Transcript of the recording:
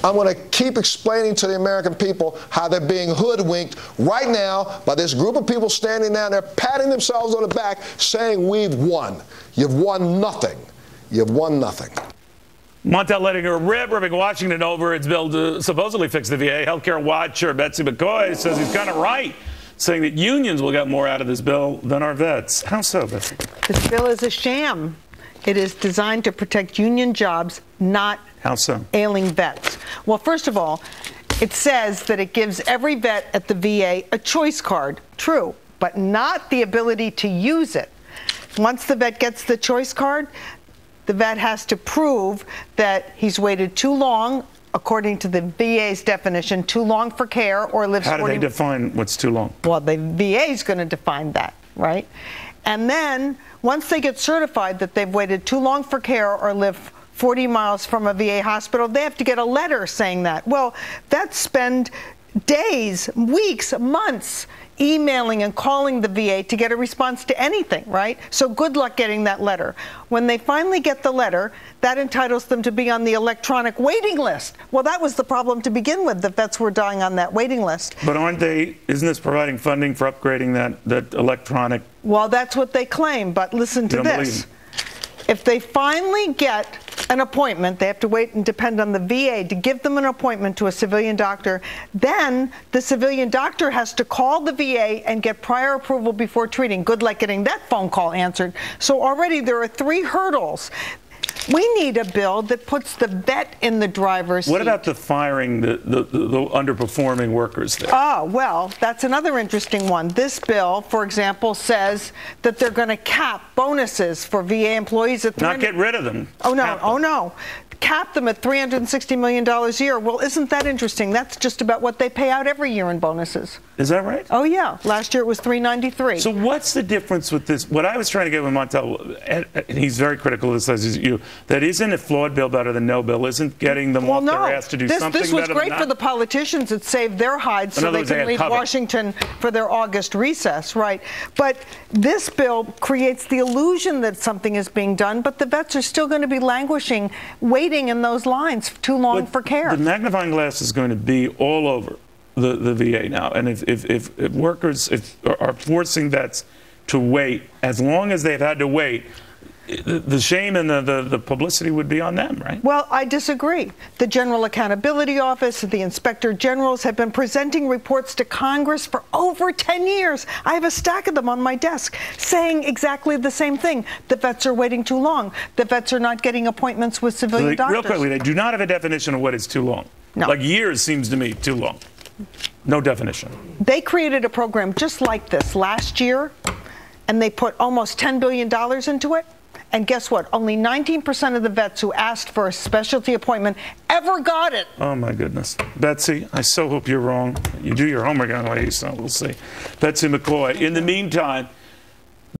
I'm going to keep explaining to the American people how they're being hoodwinked right now by this group of people standing down there patting themselves on the back saying we've won. You've won nothing. You've won nothing. Montel letting her rip, ripping Washington over its bill to supposedly fix the VA. Healthcare watcher Betsy McCoy says he's kind of right, saying that unions will get more out of this bill than our vets. How so, Betsy? This bill is a sham. It is designed to protect union jobs, not How so? ailing vets. Well, first of all, it says that it gives every vet at the VA a choice card. True, but not the ability to use it. Once the vet gets the choice card, the vet has to prove that he's waited too long, according to the VA's definition, too long for care, or lives 40... How do they define what's too long? Well, the VA is going to define that, right? And then, once they get certified that they've waited too long for care or live 40 miles from a VA hospital, they have to get a letter saying that. Well, vets spend days, weeks, months emailing and calling the VA to get a response to anything, right? So good luck getting that letter. When they finally get the letter, that entitles them to be on the electronic waiting list. Well, that was the problem to begin with. The vets were dying on that waiting list. But isn't this providing funding for upgrading that electronic? Well, that's what they claim, but listen to this. If they finally get an appointment, they have to wait and depend on the VA to give them an appointment to a civilian doctor. Then the civilian doctor has to call the VA and get prior approval before treating. Good luck getting that phone call answered. So already there are 3 hurdles. We need a bill that puts the vet in the driver's seat. What about the firing the underperforming workers there? Oh, well, that's another interesting one. This bill, for example, says that they're going to cap bonuses for VA employees at not get rid of them. Oh, no. Oh, no. Cap them at $360 million a year. Well, isn't that interesting? That's just about what they pay out every year in bonuses. Is that right? Oh, yeah. Last year it was $393. So what's the difference with this? What I was trying to get with Montel, and he's very critical of this, as you, that isn't a flawed bill better than no bill, isn't getting them off their ass to do something better than This was great for the politicians. It saved their hides so they can leave Washington for their August recess, right? But this bill creates the illusion that something is being done, but the vets are still going to be languishing, waiting in those lines too long for care. The magnifying glass is going to be all over the VA now, and if workers are forcing vets to wait as long as they've had to wait, the shame and the publicity would be on them, right? Well, I disagree. The General Accountability Office, the Inspector Generals have been presenting reports to Congress for over 10 years. I have a stack of them on my desk saying exactly the same thing. The vets are waiting too long. The vets are not getting appointments with civilian doctors. Real quickly, they do not have a definition of what is too long. No. Like years seems to me too long. No definition. They created a program just like this last year, and they put almost $10 billion into it. And guess what? Only 19% of the vets who asked for a specialty appointment ever got it. Oh, my goodness. Betsy, I so hope you're wrong. You do your homework anyway, so we'll see. Betsy McCoy. In the meantime,